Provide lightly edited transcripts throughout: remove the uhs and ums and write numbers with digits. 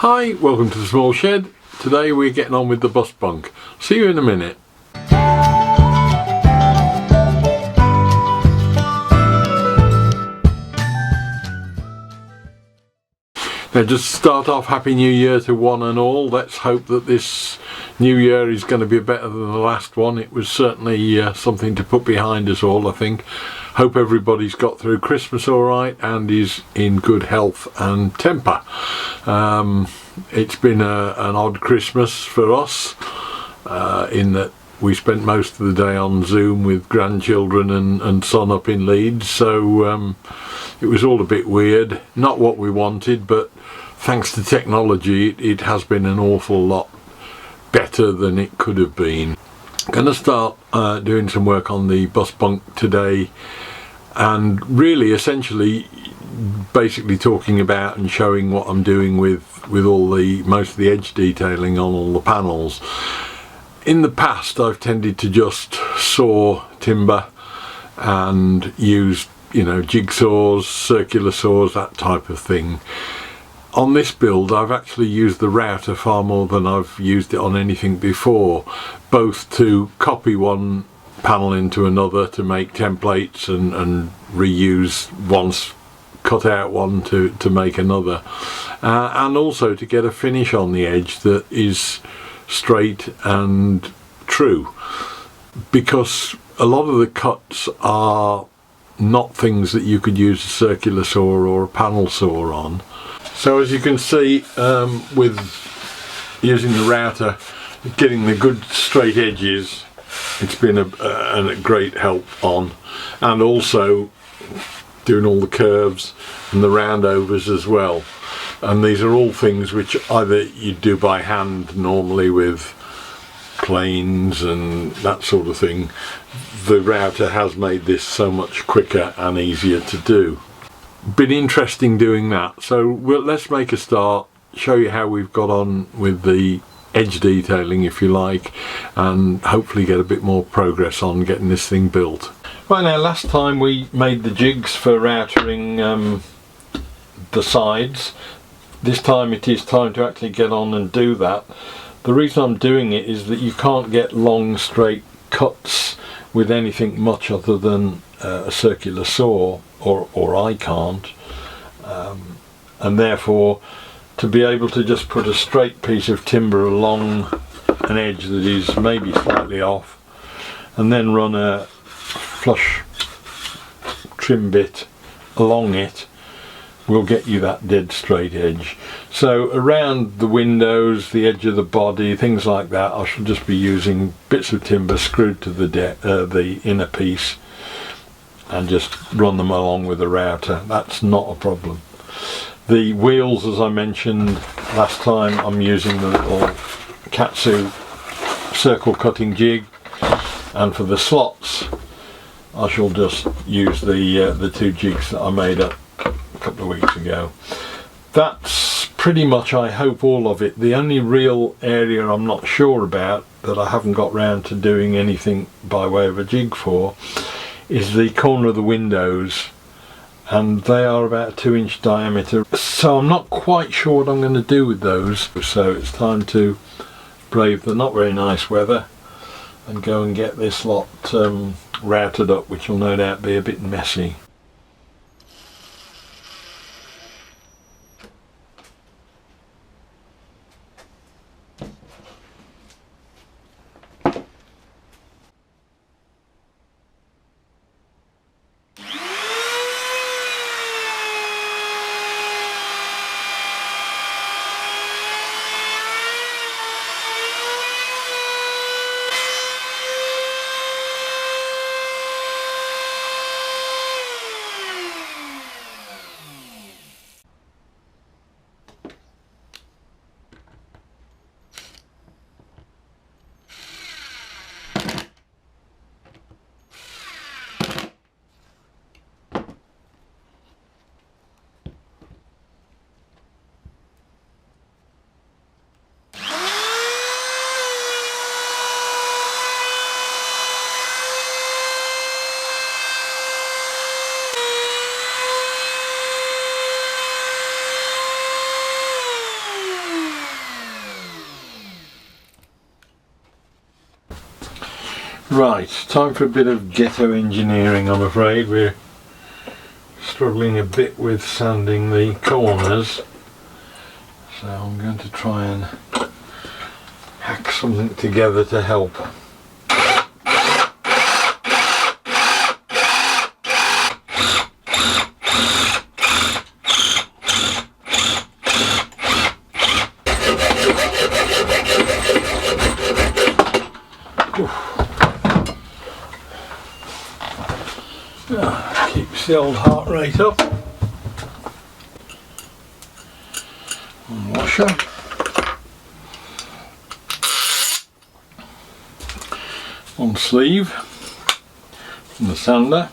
Hi, welcome to the small shed. Today we're getting on with the bus bunk. See you in a minute. Now just to start off, Happy New Year to one and all. Let's hope that this new year is going to be better than the last one. It was certainly something to put behind us all, I think. Hope everybody's got through Christmas alright and is in good health and temper. It's been an odd Christmas for us in that we spent most of the day on Zoom with grandchildren and son up in Leeds, so it was all a bit weird. Not what we wanted, but thanks to technology it has been an awful lot better than it could have been. I'm going to start doing some work on the bus bunk today, and really essentially basically talking about and showing what I'm doing with most of the edge detailing on all the panels. In the past I've tended to just saw timber and use jigsaws, circular saws, that type of thing. On this build I've actually used the router far more than I've used it on anything before, both to copy one panel into another to make templates and reuse once cut out one to make another, and also to get a finish on the edge that is straight and true, because a lot of the cuts are not things that you could use a circular saw or a panel saw on. So as you can see, with using the router, getting the good straight edges, it's been a great help on, and also doing all the curves and the roundovers as well. And these are all things which either you do by hand normally with planes and that sort of thing. The router has made this so much quicker and easier to do. Been interesting doing that, so let's make a start, show you how we've got on with the edge detailing, if you like, and hopefully get a bit more progress on getting this thing built. Right, now last time we made the jigs for routering the sides. This time it is time to actually get on and do that. The reason I'm doing it is that you can't get long straight cuts with anything much other than a circular saw, or I can't, and therefore to be able to just put a straight piece of timber along an edge that is maybe slightly off and then run a flush trim bit along it will get you that dead straight edge. So around the windows, the edge of the body, things like that, I shall just be using bits of timber screwed to the inner piece and just run them along with the router. That's not a problem. The wheels, as I mentioned last time, I'm using the little Katsu circle cutting jig, and for the slots I shall just use the two jigs that I made up a couple of weeks ago. That's pretty much, I hope, all of it. The only real area I'm not sure about, that I haven't got round to doing anything by way of a jig for, is the corner of the windows, and they are about 2-inch diameter, so I'm not quite sure what I'm going to do with those. So it's time to brave the not very nice weather and go and get this lot routed up, which will no doubt be a bit messy. Right, time for a bit of ghetto engineering, I'm afraid. We're struggling a bit with sanding the corners, so I'm going to try and hack something together to help. Keeps the old heart rate up. One washer. One sleeve from the sander.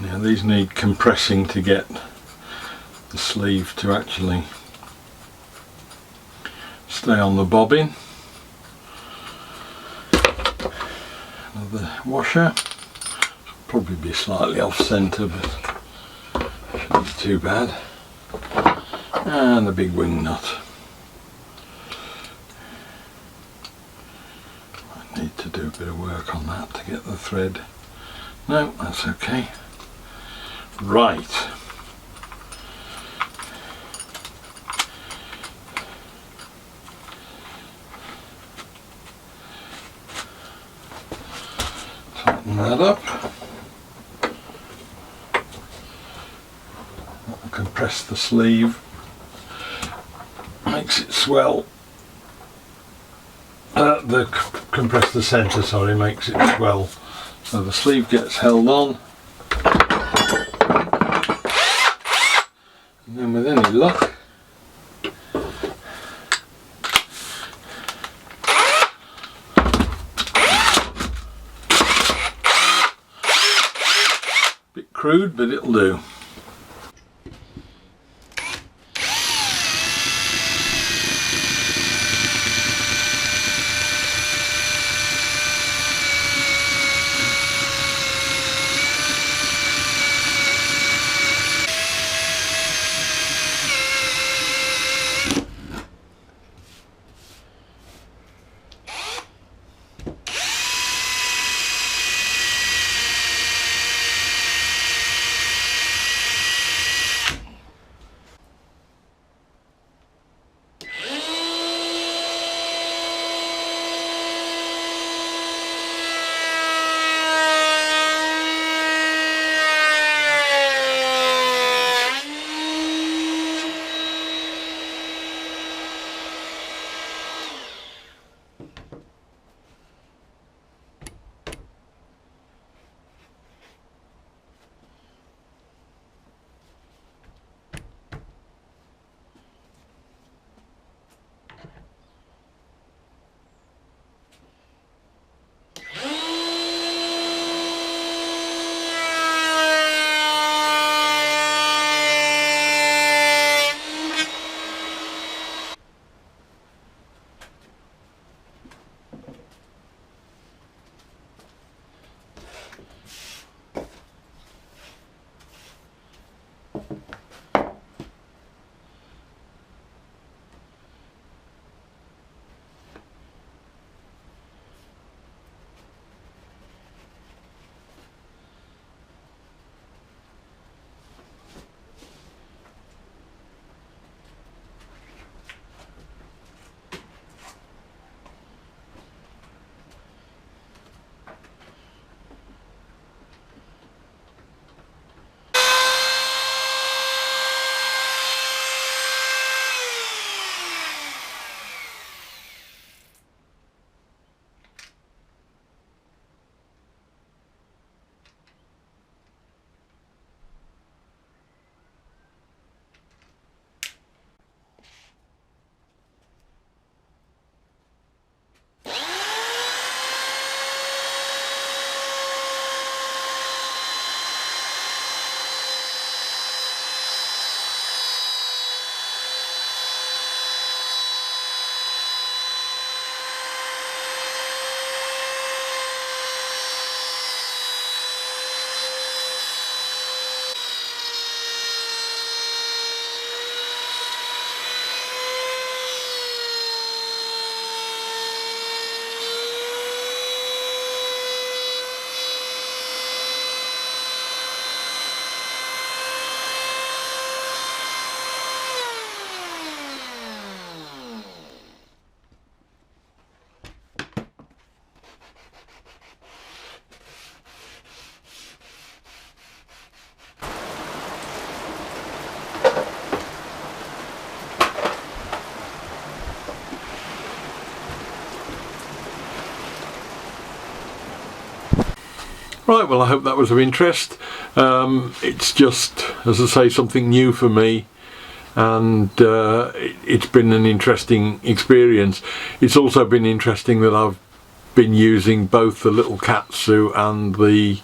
Now these need compressing to get the sleeve to actually stay on the bobbin. Another washer. Probably be slightly off centre, but shouldn't be too bad. And a big wing nut. I need to do a bit of work on that to get the thread. No, that's okay. Right. Tighten that up. That'll compress the sleeve. Makes it swell. Compress the centre, sorry, makes it swell. So the sleeve gets held on. And then with any luck, bit crude, but it'll do. Right, well, I hope that was of interest. It's just, as I say, something new for me, and it's been an interesting experience. It's also been interesting that I've been using both the little Katsu and the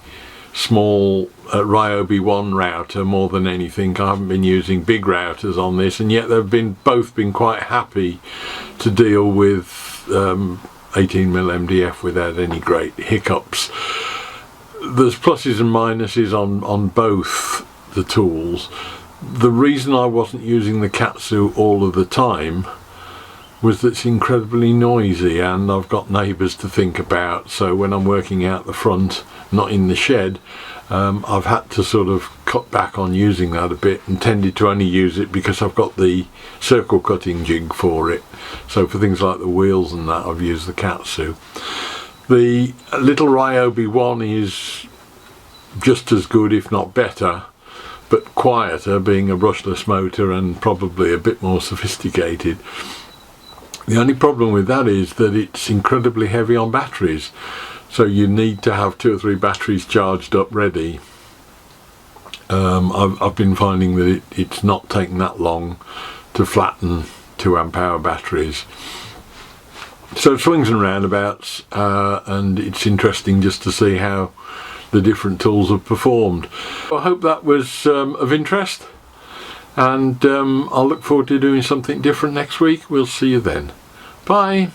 small Ryobi 1 router more than anything. I haven't been using big routers on this, and yet they've both been quite happy to deal with 18mm MDF without any great hiccups. There's pluses and minuses on both the tools. The reason I wasn't using the Katsu all of the time was that it's incredibly noisy, and I've got neighbours to think about, so when I'm working out the front, not in the shed, I've had to sort of cut back on using that a bit, and tended to only use it because I've got the circle cutting jig for it. So for things like the wheels and that, I've used the Katsu. The little Ryobi 1 is just as good, if not better, but quieter, being a brushless motor and probably a bit more sophisticated. The only problem with that is that it's incredibly heavy on batteries, so you need to have 2 or 3 batteries charged up ready. I've been finding that it's not taking that long to flatten 2 amp hour batteries. So swings and roundabouts, and it's interesting just to see how the different tools have performed. I hope that was of interest, and I'll look forward to doing something different next week. We'll see you then. Bye.